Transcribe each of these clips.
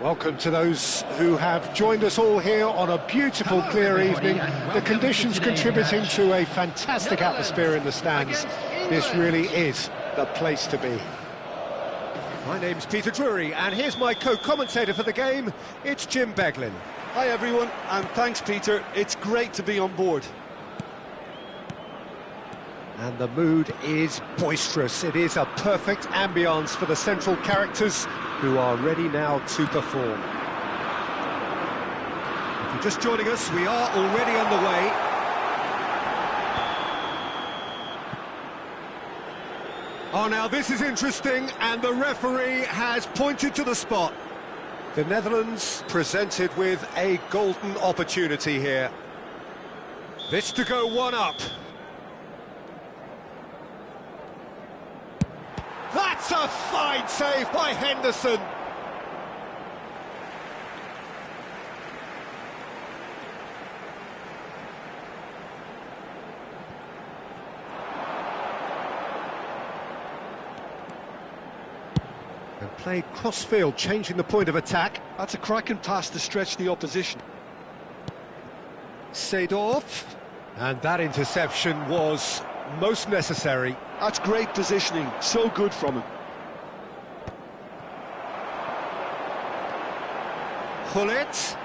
Welcome to those who have joined us all here on a beautiful, clear evening. The conditions contributing to a fantastic atmosphere in the stands. This really is the place to be. My name's Peter Drury, and here's my co-commentator for the game. It's Jim Beglin. Hi everyone, and thanks Peter. It's great to be on board. And the mood is boisterous. It is a perfect ambience for the central characters who are ready now to perform. If you're just joining us, we are already underway. Oh, now this is interesting, and the referee has pointed to the spot. The Netherlands presented with a golden opportunity here. This to go one up. That's a fine save by Henderson. And played cross-field, changing the point of attack. That's a cracking pass to stretch the opposition. Seedorf. And that interception was most necessary. That's great positioning, so good from him. Gullit,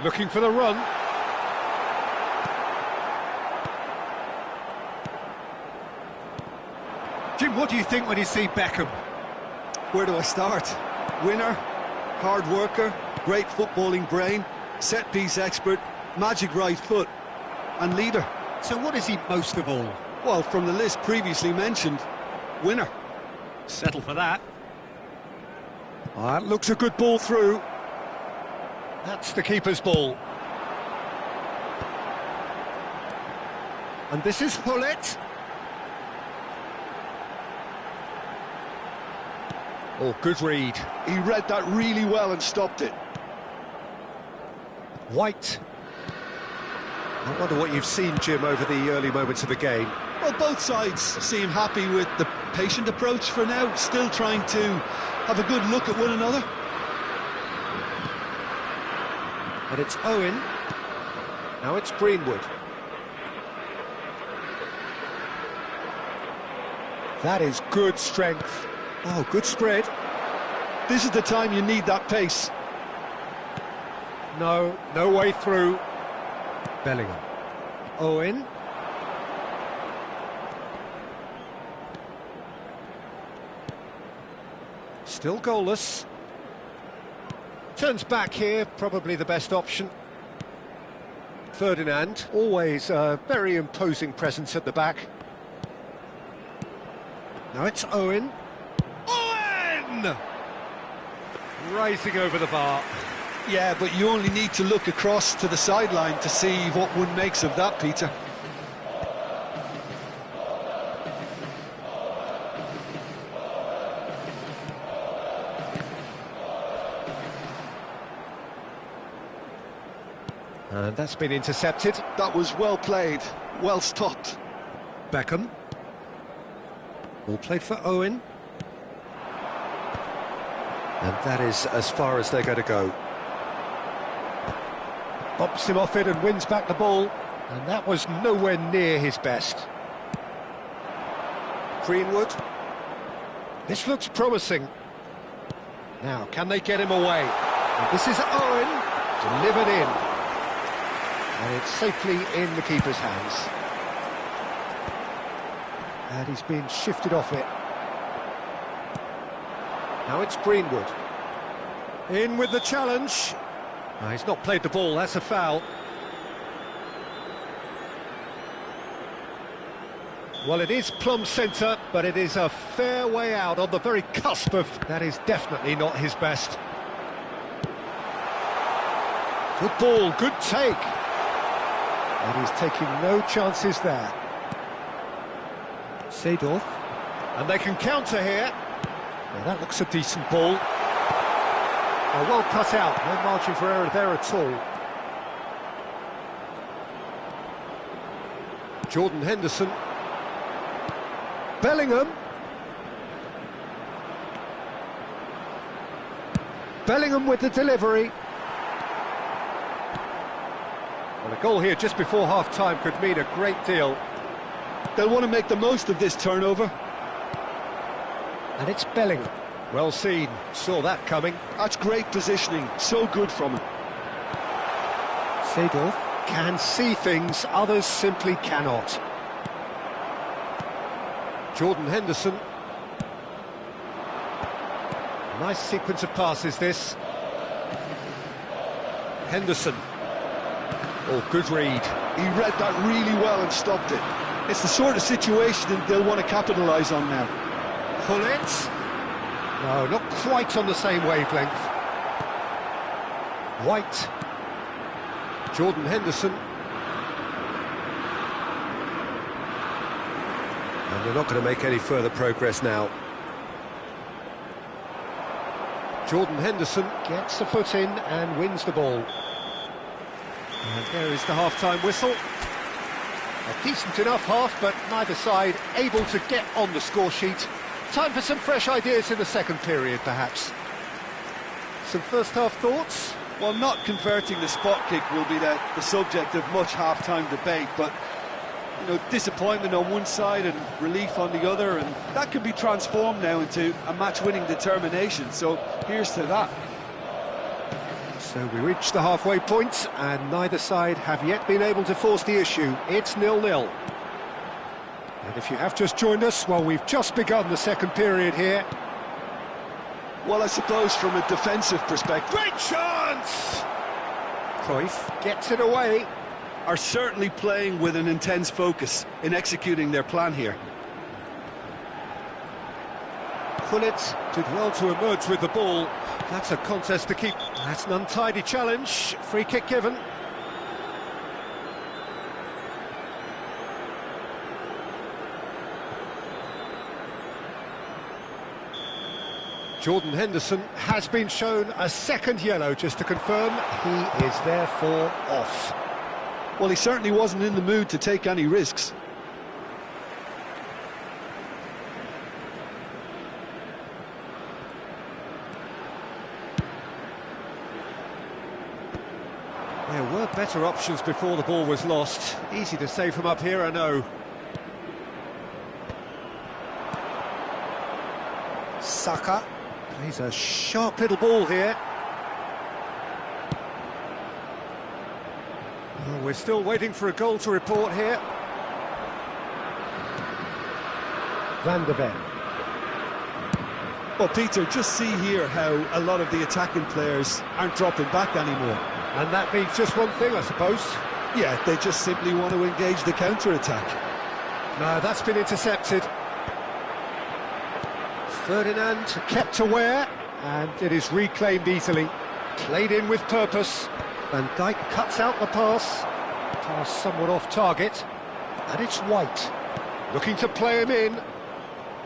looking for the run. Jim, what do you think when you see Beckham? Where do I start? Winner, hard worker, great footballing brain, set-piece expert, magic right foot, and leader. So what is he most of all? Well, from the list previously mentioned, winner. Settle for that. That looks a good ball through. That's the keeper's ball. And this is Gullit. Oh, good read. He read that really well and stopped it. White. I wonder what you've seen, Jim, over the early moments of the game. Well, both sides seem happy with the patient approach for now, still trying to have a good look at one another. And it's Owen. Now it's Greenwood. That is good strength. Oh, good spread. This is the time you need that pace. No way through. Bellingham. Owen. Still goalless. Turns back here, probably the best option. Ferdinand, always a very imposing presence at the back. Now it's Owen. Owen! Rising over the bar. Yeah, but you only need to look across to the sideline to see what one makes of that, Peter. And that's been intercepted. That was well played, well stopped. Beckham. Ball played for Owen. And that is as far as they're going to go. Bumps him off it and wins back the ball. And that was nowhere near his best. Greenwood. This looks promising. Now, can they get him away? And this is Owen. Delivered in. And it's safely in the keeper's hands. And he's been shifted off it. Now it's Greenwood. In with the challenge. He's not played the ball, that's a foul. Well, it is plumb centre, but it is a fair way out on the very cusp of... That is definitely not his best. Good ball, good take. And he's taking no chances there. Seedorf. And they can counter here. Now that looks a decent ball. Oh, well cut out, no margin for error there at all. Jordan Henderson. Bellingham. Bellingham with the delivery. Well, a goal here just before half-time could mean a great deal. They'll want to make the most of this turnover. And it's Bellingham. Well seen, saw that coming. That's great positioning, so good from him. Seedorf can see things others simply cannot. Jordan Henderson. Nice sequence of passes, this. Henderson. Oh, good read. He read that really well and stopped it. It's the sort of situation that they'll want to capitalise on now. Gullit. No, not quite on the same wavelength. White. Jordan Henderson. And they're not going to make any further progress now. Jordan Henderson gets a foot in and wins the ball. And there is the half-time whistle. A decent enough half, but neither side able to get on the score sheet. Time for some fresh ideas in the second period, perhaps. Some first-half thoughts? Well, not converting the spot kick will be the subject of much half-time debate, but, you know, disappointment on one side and relief on the other, and that can be transformed now into a match-winning determination, so here's to that. So we reach the halfway point, and neither side have yet been able to force the issue. It's 0-0. And if you have just joined us, well, we've just begun the second period here. Well, I suppose from a defensive perspective... Great chance! Cruyff gets it away. Are certainly playing with an intense focus in executing their plan here. Gullit did well to emerge with the ball. That's a contest to keep. That's an untidy challenge. Free kick given. Jordan Henderson has been shown a second yellow, just to confirm. He is therefore off. Well, he certainly wasn't in the mood to take any risks. There were better options before the ball was lost. Easy to say from up here, I know. Saka plays a sharp little ball here. Oh, we're still waiting for a goal to report here. Van der Ven. Well, Peter, just see here how a lot of the attacking players aren't dropping back anymore. And that means just one thing, I suppose. Yeah, they just simply want to engage the counter-attack. No, that's been intercepted. Ferdinand kept aware, and it is reclaimed easily. Played in with purpose. Van Dijk cuts out the pass. Pass somewhat off target. And it's White. Looking to play him in.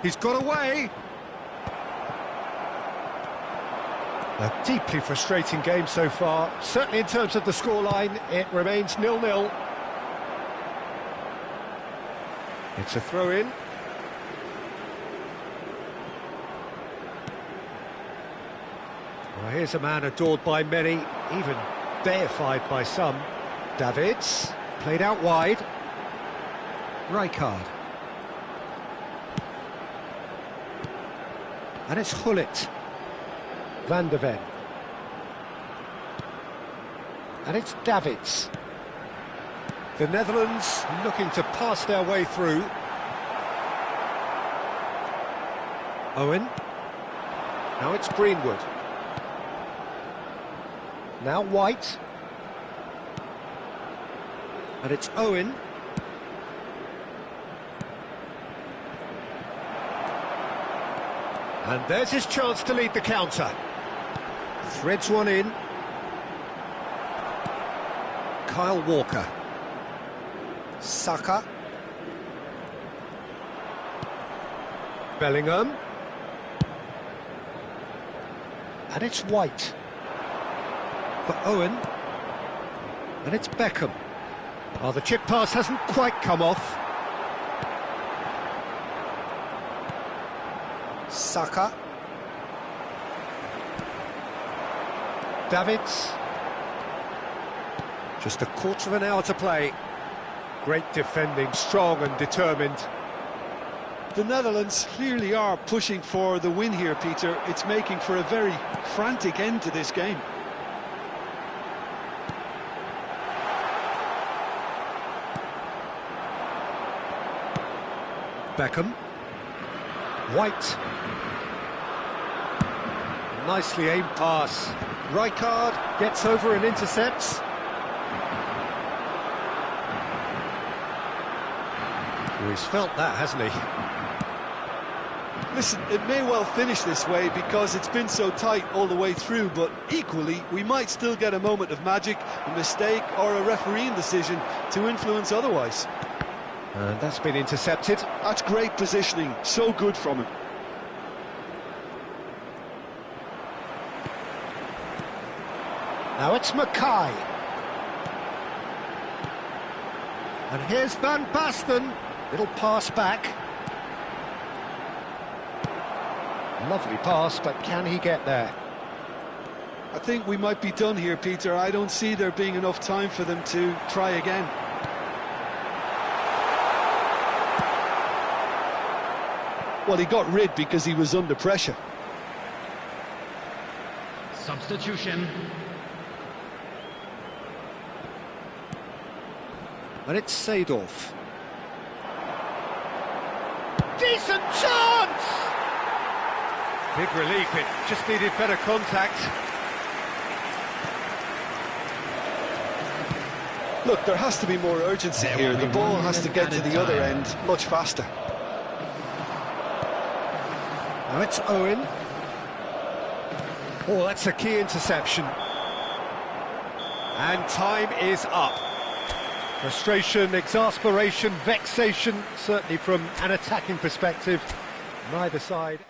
He's got away. A deeply frustrating game so far. Certainly in terms of the scoreline, it remains 0-0. It's a throw-in. Well, here's a man adored by many, even deified by some. Davids, played out wide. Rijkaard. And it's Gullit. Van der Ven. And it's Davids. The Netherlands looking to pass their way through. Owen. Now it's Greenwood. Now White. And it's Owen. And there's his chance to lead the counter. Threads one in. Kyle Walker. Saka. Bellingham. And it's White. For Owen. And it's Beckham. Oh, the chip pass hasn't quite come off. Saka. Davids. Just a quarter of an hour to play. Great defending, strong and determined. The Netherlands clearly are pushing for the win here, Peter. It's making for a very frantic end to this game. Beckham. White. Nicely aimed pass. Rijkaard gets over and intercepts. Oh, he's felt that, hasn't he? Listen, it may well finish this way because it's been so tight all the way through, but equally, we might still get a moment of magic, a mistake, or a refereeing decision to influence otherwise. And that's been intercepted. That's great positioning, so good from him. Now it's Mackay. And here's Van Basten. Little pass back. Lovely pass, but can he get there? I think we might be done here, Peter. I don't see there being enough time for them to try again. Well, he got rid because he was under pressure. Substitution. And it's Seedorf. Decent chance! Big relief, it just needed better contact. Look, there has to be more urgency here. The ball has to get to the other end much faster. Now it's Owen. Oh, that's a key interception. And time is up. Frustration, exasperation, vexation, certainly from an attacking perspective. Neither side.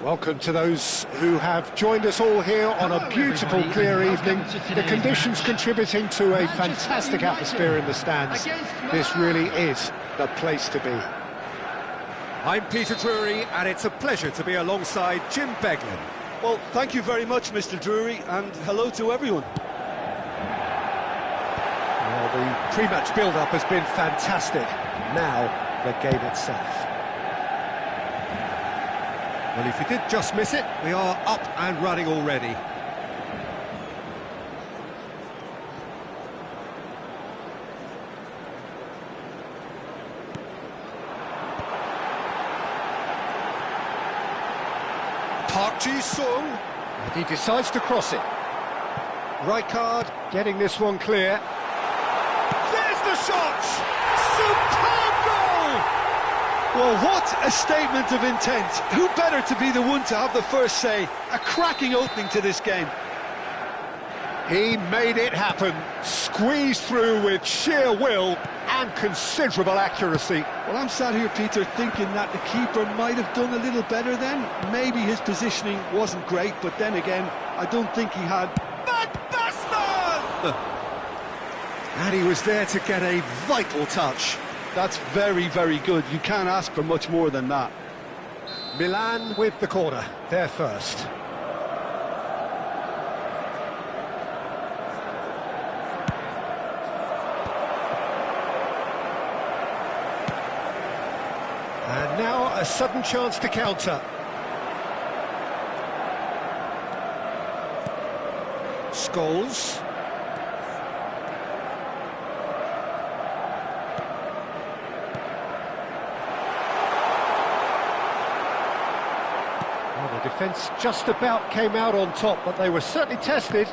Welcome to those who have joined us all here on a beautiful, clear evening. The conditions contributing to a fantastic atmosphere in the stands. This really is the place to be. I'm Peter Drury, and it's a pleasure to be alongside Jim Beglin. Well, thank you very much, Mr. Drury, and hello to everyone. Well, the pre-match build-up has been fantastic. Now, the game itself. Well, if you did just miss it, we are up and running already. Park Ji-sung. And he decides to cross it. Rijkaard getting this one clear. There's the shot! Superb goal! Well, what a statement of intent. Who better to be the one to have the first say? A cracking opening to this game. He made it happen, squeezed through with sheer will and considerable accuracy. Well, I'm sat here, Peter, thinking that the keeper might have done a little better then. Maybe his positioning wasn't great, but then again, I don't think he had... And he was there to get a vital touch. That's very, very good. You can't ask for much more than that. Milan with the corner, they're first. And now a sudden chance to counter. Scholes. Well, the defence just about came out on top, but they were certainly tested.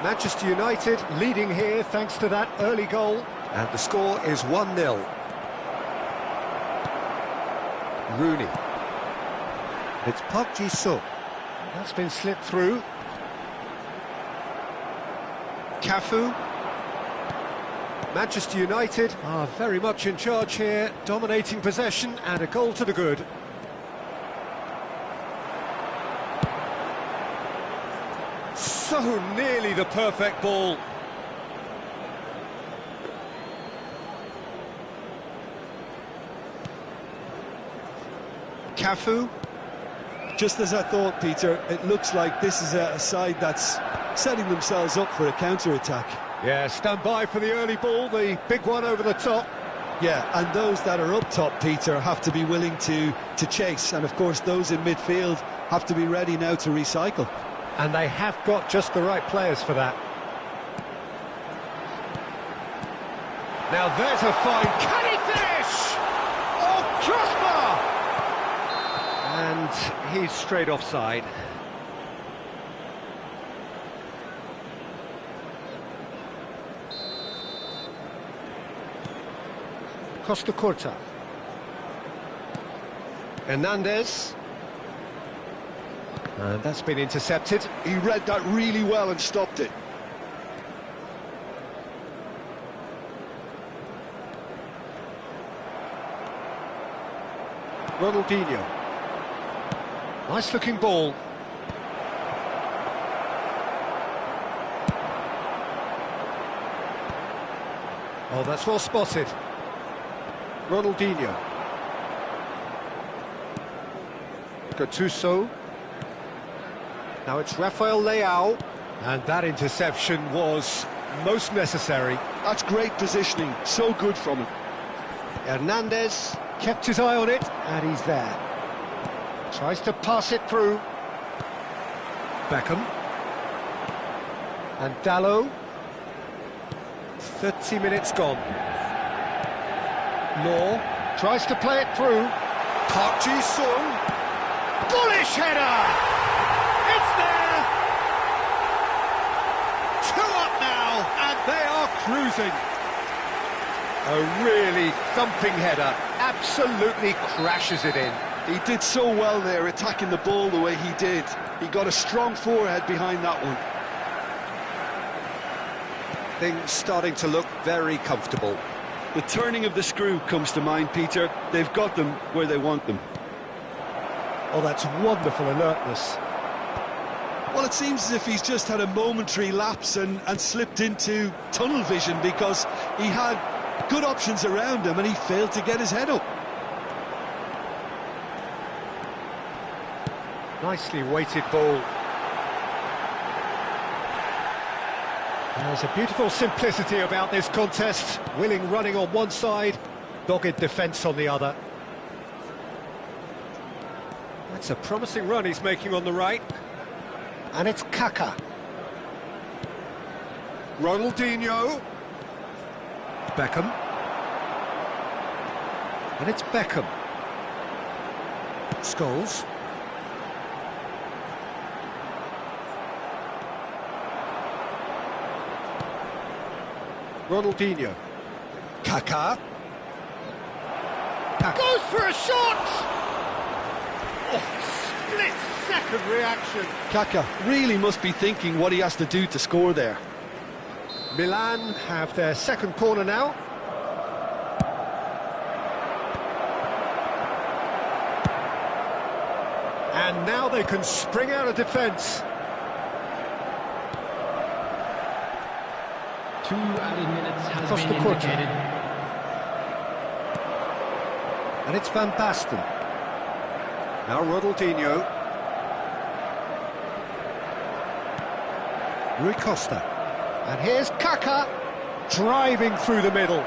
Manchester United leading here thanks to that early goal. And the score is 1-0. Rooney. It's Park Ji-sung. That's been slipped through. Cafu. Manchester United are very much in charge here, dominating possession and a goal to the good. So nearly the perfect ball. Cafu. Just as I thought, Peter, it looks like this is a side that's setting themselves up for a counter-attack. Yeah, stand by for the early ball, the big one over the top. Yeah, and those that are up top, Peter, have to be willing to chase. And, of course, those in midfield have to be ready now to recycle. And they have got just the right players for that. Now there's a fine... Can he finish? Oh, crossbar! And he's straight offside. Costa Curta. Hernandez. And that's been intercepted. He read that really well and stopped it. Ronaldinho. Nice looking ball. Oh, that's well spotted. Ronaldinho. Gattuso. Now it's Rafael Leao. And that interception was most necessary. That's great positioning, so good from him. Hernandez kept his eye on it, and he's there. Tries to pass it through. Beckham. And Dalot. 30 minutes gone. Law tries to play it through. Park Ji-sung. Bullish header! It's there! 2 up now, and they are cruising. A really thumping header, absolutely crashes it in. He did so well there, attacking the ball the way he did. He got a strong forehead behind that one. Things starting to look very comfortable. The turning of the screw comes to mind, Peter. They've got them where they want them. Oh, that's wonderful alertness. Well, it seems as if he's just had a momentary lapse and slipped into tunnel vision, because he had good options around him and he failed to get his head up. Nicely weighted ball. There's a beautiful simplicity about this contest. Willing running on one side, dogged defence on the other. That's a promising run he's making on the right. And it's Kaka. Ronaldinho. Beckham. And it's Beckham. Scholes. Ronaldinho. Kaka. Goes for a shot! Oh, split-second reaction. Kaka really must be thinking what he has to do to score there. Milan have their second corner now. And now they can spring out of defence. 2 added minutes has Across been the court. indicated. And it's Van Basten. Now Ronaldinho. Rui Costa. And here's Kaka, driving through the middle.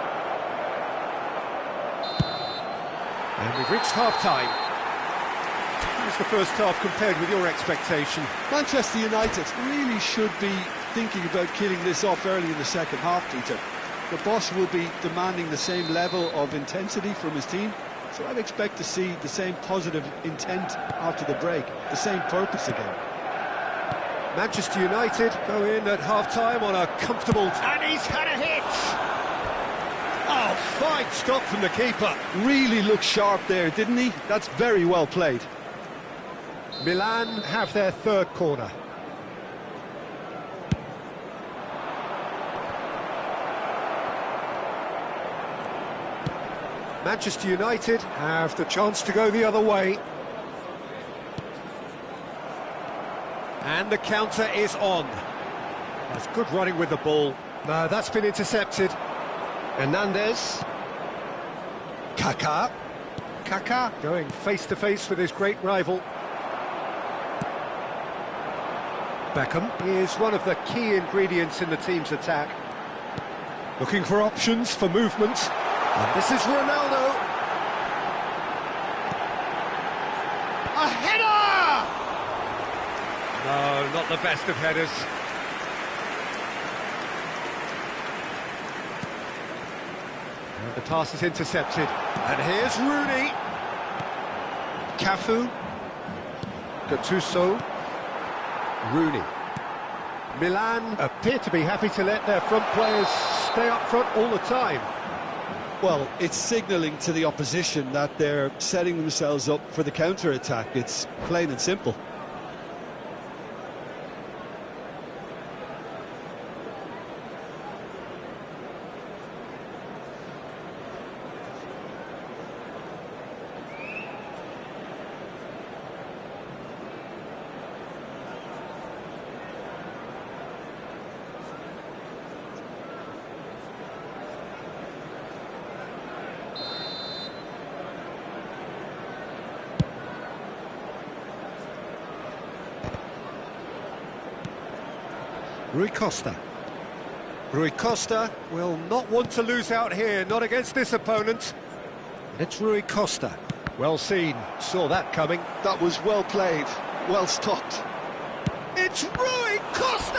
And we've reached half-time. How's the first half compared with your expectation? Manchester United really should be thinking about killing this off early in the second half, Peter. The boss will be demanding the same level of intensity from his team, so I'd expect to see the same positive intent after the break, the same purpose again. Manchester United go in at half-time on a comfortable... And he's had a hit! Oh, fine stop from the keeper. Really looked sharp there, didn't he? That's very well played. Milan have their third corner. Manchester United have the chance to go the other way. And the counter is on. That's good running with the ball. No, that's been intercepted. Hernandez. Kaka. Kaka going face-to-face with his great rival. Beckham is one of the key ingredients in the team's attack. Looking for options for movement. And this is Ronaldo. A header! No, not the best of headers. And the pass is intercepted. And here's Rooney. Cafu. Gattuso. Rooney. Milan appear to be happy to let their front players stay up front all the time. Well, it's signalling to the opposition that they're setting themselves up for the counter-attack. It's plain and simple. Rui Costa. Rui Costa will not want to lose out here, not against this opponent. It's Rui Costa. Well seen, saw that coming. That was well played, well stopped. It's Rui Costa!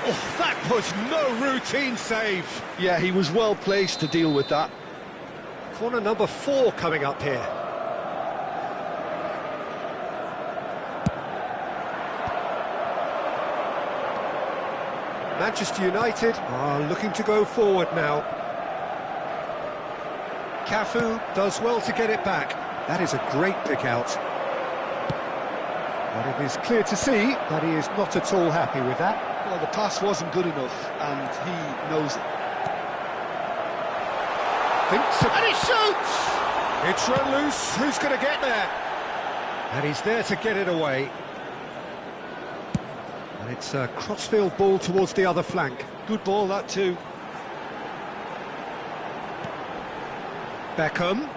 Oh, that was no routine save. Yeah, he was well placed to deal with that. Corner number 4 coming up here. Manchester United are looking to go forward now. Cafu does well to get it back. That is a great pick out. But it is clear to see that he is not at all happy with that. Well, the pass wasn't good enough, and he knows it. Thinks of, and he shoots! It's run loose, who's going to get there? And he's there to get it away. And it's a crossfield ball towards the other flank. Good ball, that too. Beckham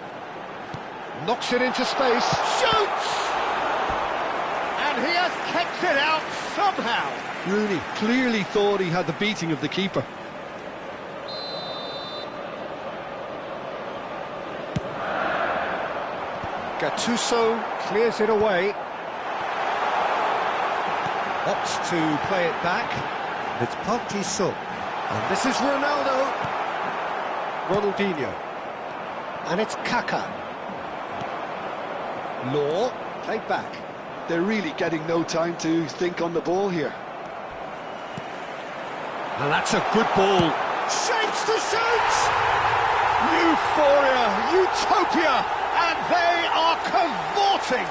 knocks it into space, shoots! And he has kept it out somehow. Rooney clearly thought he had the beating of the keeper. Gattuso clears it away. Opts to play it back. It's Park Ji-sung. And this is Ronaldo. Ronaldinho. And it's Kaka. Law, played back. They're really getting no time to think on the ball here. And that's a good ball. Shapes to shoot! Euphoria, utopia, and they are cavorting.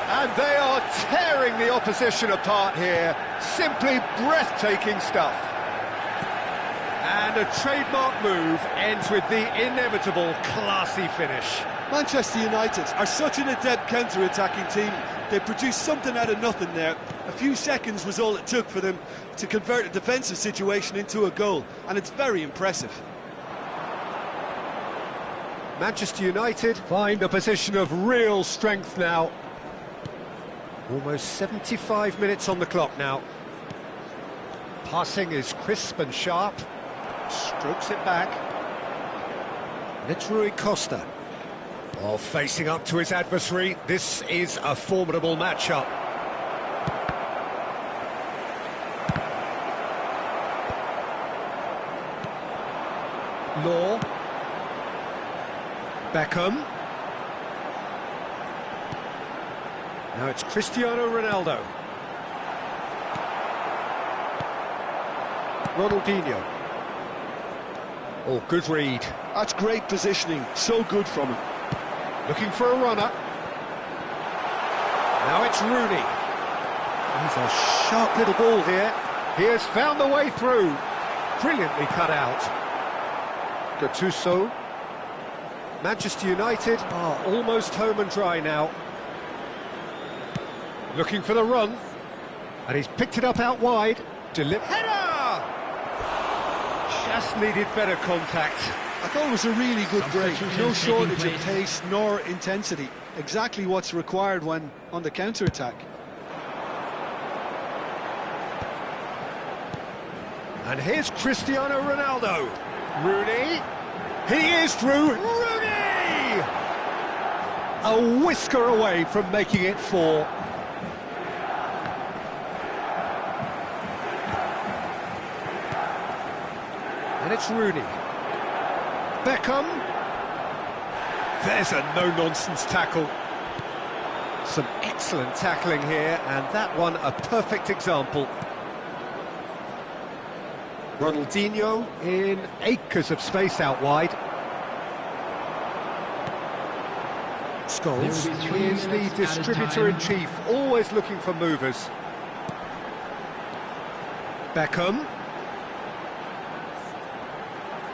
And they are tearing the opposition apart here. Simply breathtaking stuff. And a trademark move ends with the inevitable classy finish. Manchester United are such an adept counter-attacking team. They produced something out of nothing there. A few seconds was all it took for them to convert a defensive situation into a goal, and it's very impressive. Manchester United find a position of real strength now. Almost 75 minutes on the clock now. Passing is crisp and sharp. Strokes it back. And it's Rui Costa. Oh, facing up to his adversary, this is a formidable matchup. Law. Beckham. Now it's Cristiano Ronaldo. Ronaldinho. Oh, good read. That's great positioning, so good from him. Looking for a runner. Now it's Rooney. He's a sharp little ball here. He has found the way through. Brilliantly cut out. Gattuso. Manchester United are almost home and dry now. Looking for the run. And he's picked it up out wide. Header! Just needed better contact. I thought it was a really good break. No shortage of pace nor intensity. Exactly what's required when on the counter-attack. And here's Cristiano Ronaldo. Rooney. He is through. Rooney! A whisker away from making it 4. And it's Rooney. Beckham. There's a no-nonsense tackle. Some excellent tackling here, and that one a perfect example. Ronaldinho in acres of space out wide. Scholes is the distributor-in-chief, always looking for movers. Beckham.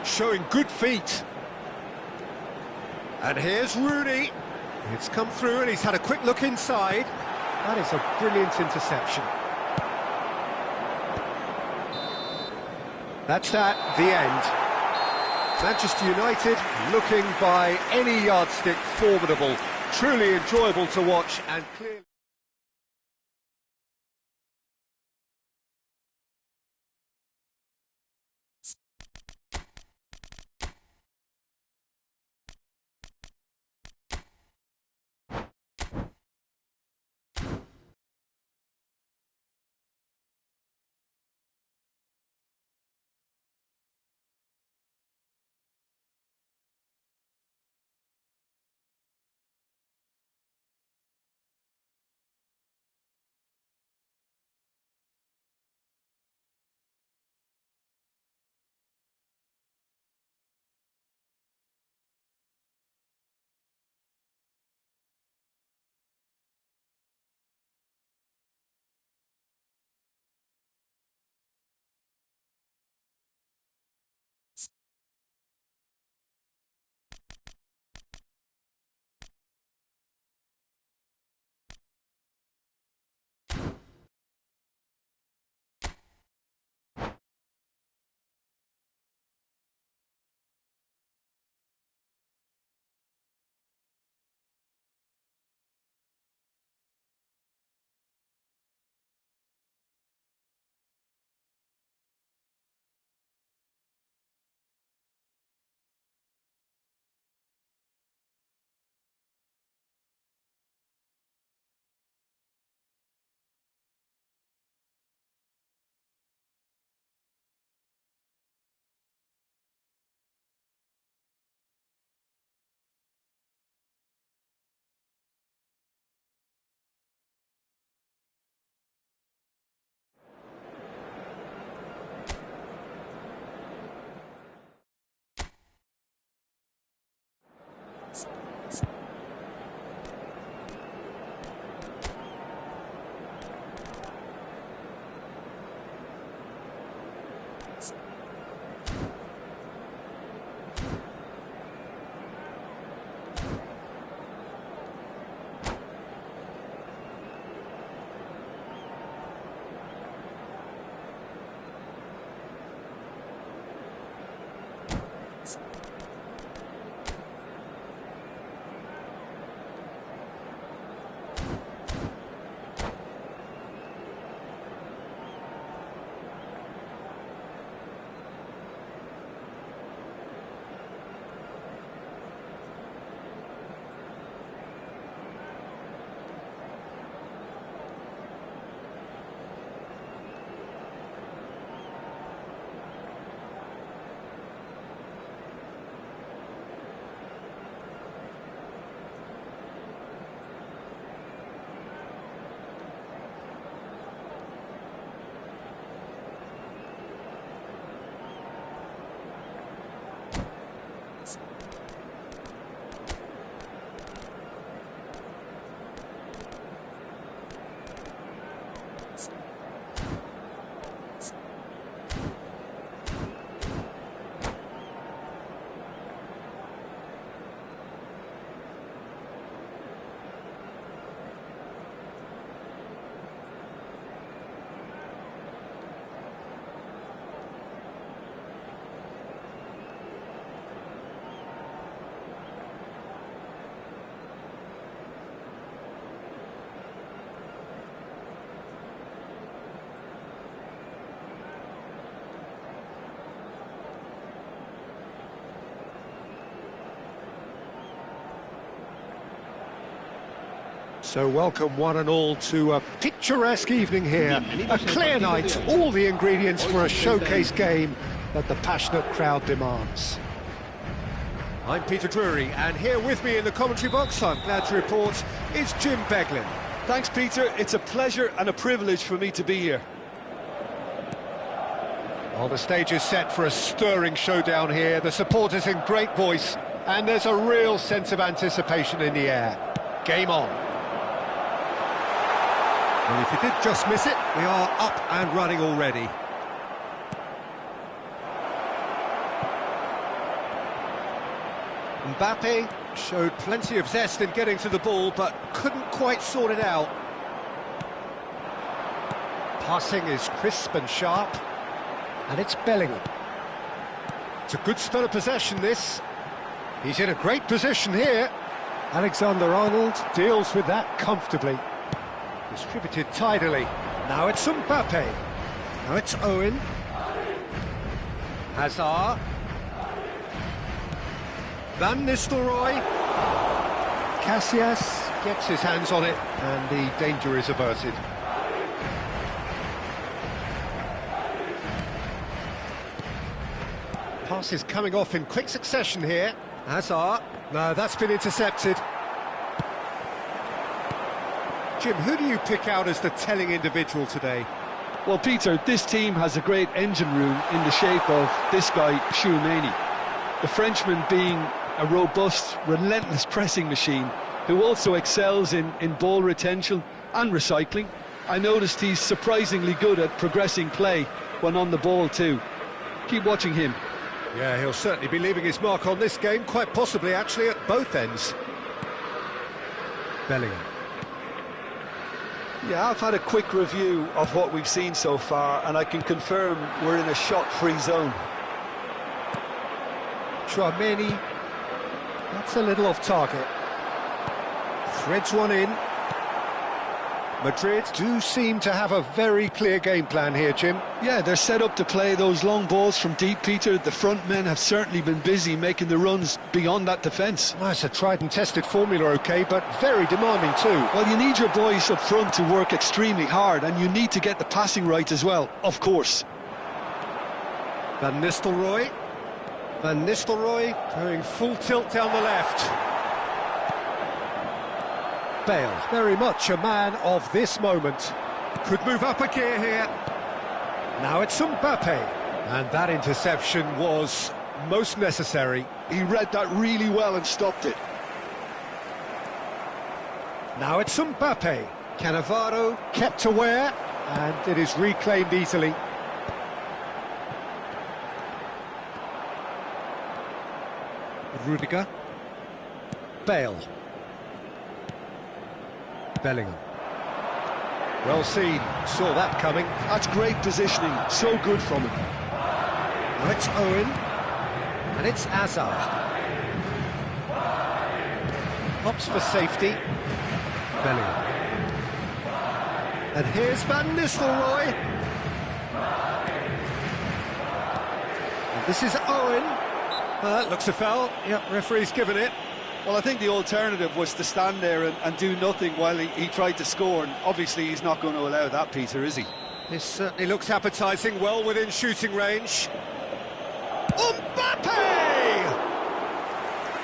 Showing good feet. And here's Rooney. It's come through and he's had a quick look inside. That is a brilliant interception. That's that, the end. Manchester United looking by any yardstick formidable. Truly enjoyable to watch and clearly... So welcome one and all to a picturesque evening here, a clear night, all the ingredients for a showcase game that the passionate crowd demands. I'm Peter Drury, and here with me in the commentary box, I'm glad to report, is Jim Beglin. Thanks, Peter. It's a pleasure and a privilege for me to be here. Well, the stage is set for a stirring showdown here, the supporters in great voice, and there's a real sense of anticipation in the air. Game on. Well, if you did just miss it, we are up and running already. Mbappe showed plenty of zest in getting to the ball, but couldn't quite sort it out. Passing is crisp and sharp, and it's Bellingham. It's a good spell of possession, this. He's in a great position here. Alexander-Arnold deals with that comfortably. Distributed tidily. Now it's Mbappe. Now it's Owen. Hazard. Van Nistelrooy. Casillas gets his hands on it, and the danger is averted. Pass is coming off in quick succession here. Hazard. No, that's been intercepted. Jim, who do you pick out as the telling individual today? Well, Peter, this team has a great engine room in the shape of this guy, Tchouaméni. The Frenchman being a robust, relentless pressing machine who also excels in ball retention and recycling. I noticed he's surprisingly good at progressing play when on the ball too. Keep watching him. Yeah, he'll certainly be leaving his mark on this game, quite possibly actually at both ends. Bellingham. Yeah, I've had a quick review of what we've seen so far, and I can confirm we're in a shot-free zone. Tchouaméni, that's a little off target. Threads one in. Madrid do seem to have a very clear game plan here, Jim. Yeah, they're set up to play those long balls from deep, Peter. The front men have certainly been busy making the runs beyond that defence. Well, it's a tried and tested formula, OK, but very demanding too. Well, you need your boys up front to work extremely hard, and you need to get the passing right as well, of course. Van Nistelrooy. Van Nistelrooy going full tilt down the left. Bale, very much a man of this moment. Could move up a gear here. Now it's Mbappe. And that interception was most necessary. He read that really well and stopped it. Now it's Mbappe. Cannavaro kept aware, and it is reclaimed easily. Rudiger. Bale. Bellingham. Well seen, saw that coming. That's great positioning, so good from him. Now it's Owen, and it's Hazard. Hops for safety. Bellingham. And here's Van Nistelrooy. And this is Owen. Looks a foul. Yep, referee's given it. Well, I think the alternative was to stand there and do nothing while he tried to score, and obviously he's not going to allow that, Peter, is he? This certainly looks appetising, well within shooting range. Mbappe!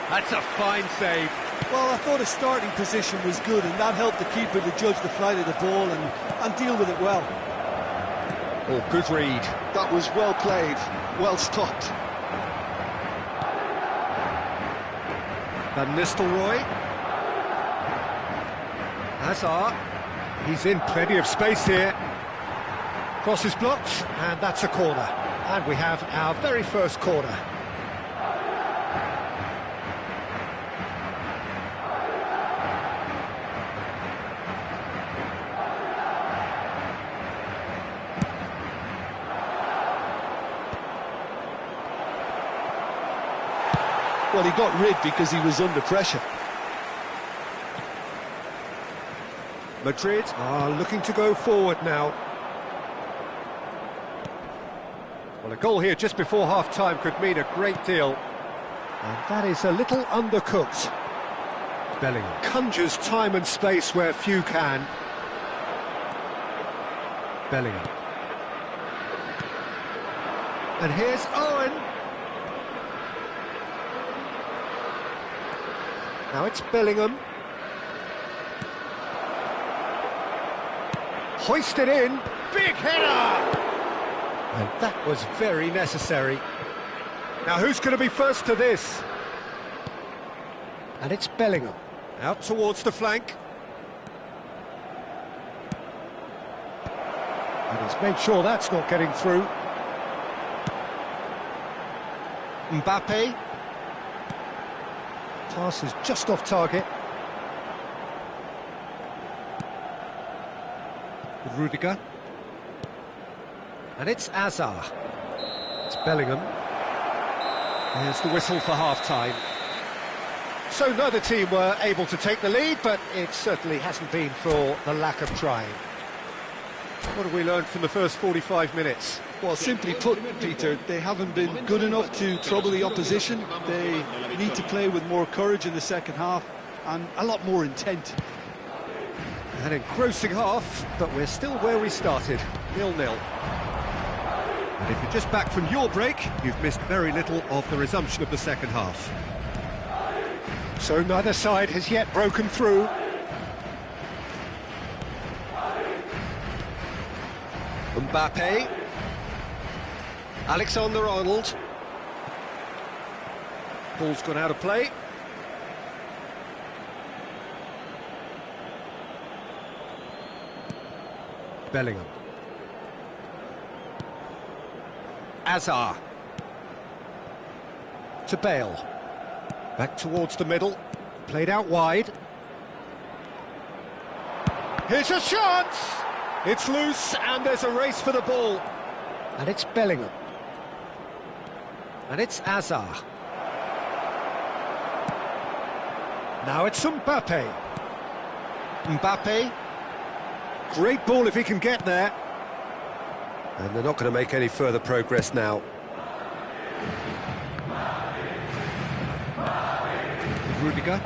That's a fine save. Well, I thought his starting position was good, and that helped the keeper to judge the flight of the ball and deal with it well. Oh, good read. That was well played, well stopped. Van Nistelrooy. Hazard. He's in plenty of space here. Cross is blocked, and that's a corner. And we have our very first corner. Well, he got rid because he was under pressure. Madrid are looking to go forward now. Well, a goal here just before half-time could mean a great deal. And that is a little undercooked. Bellingham conjures time and space where few can. Bellingham. And here's Owen. Now it's Bellingham. Hoisted in. Big header! And that was very necessary. Now who's going to be first to this? And it's Bellingham. Out towards the flank. And he's made sure that's not getting through. Mbappe. Pass is just off target. Rudiger. And it's Hazard. It's Bellingham. There's the whistle for half-time. So neither team were able to take the lead, but it certainly hasn't been for the lack of trying. What have we learned from the first 45 minutes? Well, simply put, Peter, they haven't been good enough to trouble the opposition. They need to play with more courage in the second half and a lot more intent. An engrossing half, but we're still where we started, 0-0. And if you're just back from your break, you've missed very little of the resumption of the second half. So neither side has yet broken through. Mbappe. Alexander-Arnold. Ball's gone out of play. Bellingham. Hazard. To Bale. Back towards the middle. Played out wide. Here's a shot! It's loose, and there's a race for the ball. And it's Bellingham. And it's Hazard. Now it's Mbappe. Mbappe. Great ball if he can get there. And they're not going to make any further progress now. Rudiger.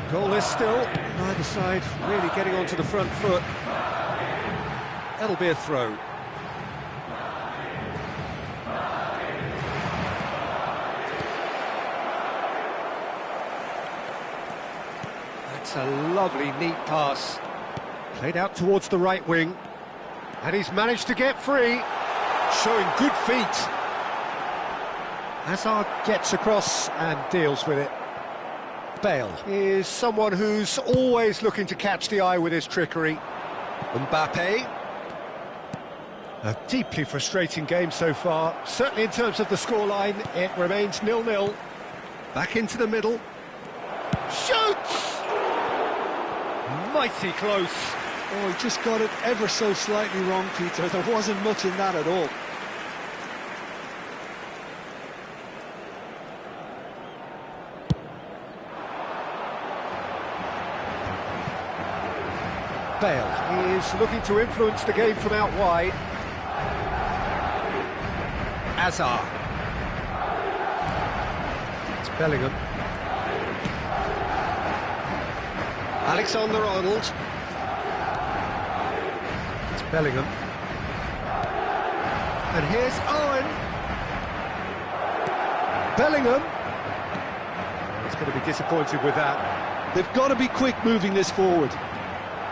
Goalless still. Neither side really getting onto the front foot. That'll be a throw. That's a lovely, neat pass. Played out towards the right wing. And he's managed to get free. Showing good feet. Hazard gets across and deals with it. Bale is someone who's always looking to catch the eye with his trickery. Mbappe. A deeply frustrating game so far. Certainly in terms of the scoreline, it remains 0-0. Back into the middle. Shoots! Mighty close. Oh, he just got it ever so slightly wrong, Peter. There wasn't much in that at all. Bale is looking to influence the game from out wide. Azar. It's Bellingham. Alexander-Arnold. It's Bellingham. And here's Owen. Bellingham. He's going to be disappointed with that. They've got to be quick moving this forward.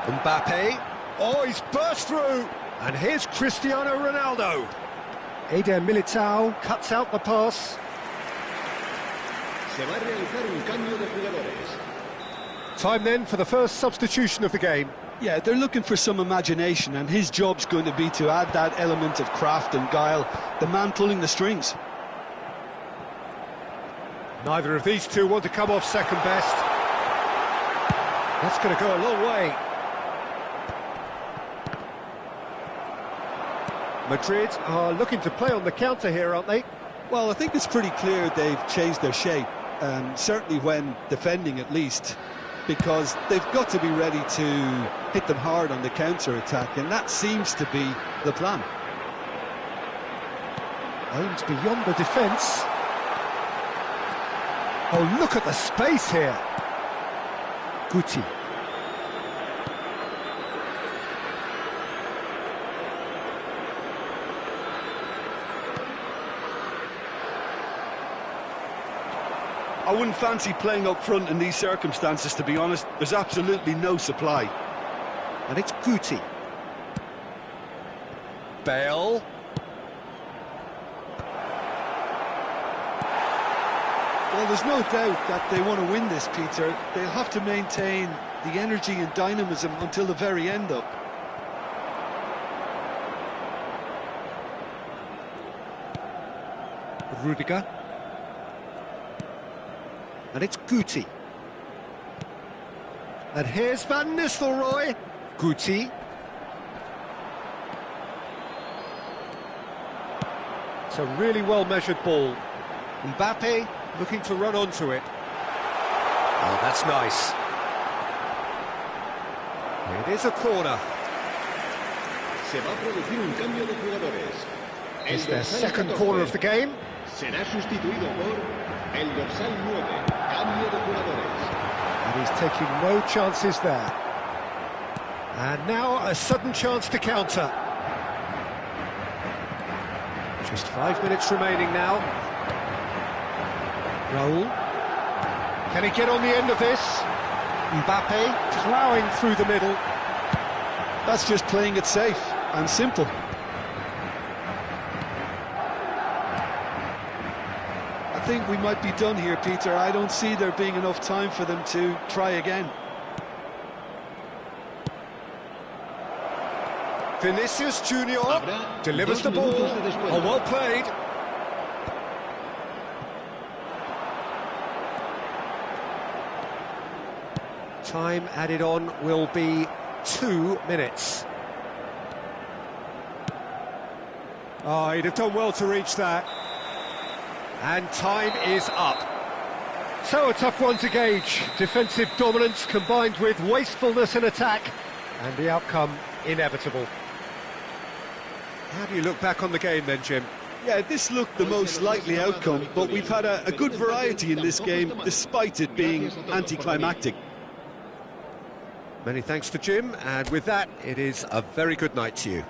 Mbappe. Oh, he's burst through. And here's Cristiano Ronaldo. Eder Militao cuts out the pass. Time then for the first substitution of the game. Yeah, they're looking for some imagination, and his job's going to be to add that element of craft and guile, the man pulling the strings. Neither of these two want to come off second best. That's going to go a long way. Madrid are looking to play on the counter here, aren't they? Well, I think it's pretty clear they've changed their shape, certainly when defending at least, because they've got to be ready to hit them hard on the counter-attack, and that seems to be the plan. Aims beyond the defence. Oh, look at the space here. Guti. I wouldn't fancy playing up front in these circumstances, to be honest. There's absolutely no supply. And it's Guti. Bale. Well, there's no doubt that they want to win this, Peter. They'll have to maintain the energy and dynamism until the very end, though. Rudiger. And it's Guti. And here's Van Nistelrooy. Guti. It's a really well-measured ball. Mbappe looking to run onto it. Oh, that's nice. It is a corner. It's their second corner of the game. And he's taking no chances there. And now a sudden chance to counter. Just 5 minutes remaining now. Raul. Can he get on the end of this? Mbappe ploughing through the middle. That's just playing it safe and simple. I think we might be done here, Peter. I don't see there being enough time for them to try again. Vinicius Junior delivers the ball. Oh, well played. Time added on will be 2 minutes. Oh, he'd have done well to reach that. And time is up. So a tough one to gauge. Defensive dominance combined with wastefulness in attack, and the outcome inevitable. How do you look back on the game then, Jim? Yeah, this looked the most likely outcome, but we've had a good variety in this game, despite it being anticlimactic. Many thanks to Jim, and with that, it is a very good night to you.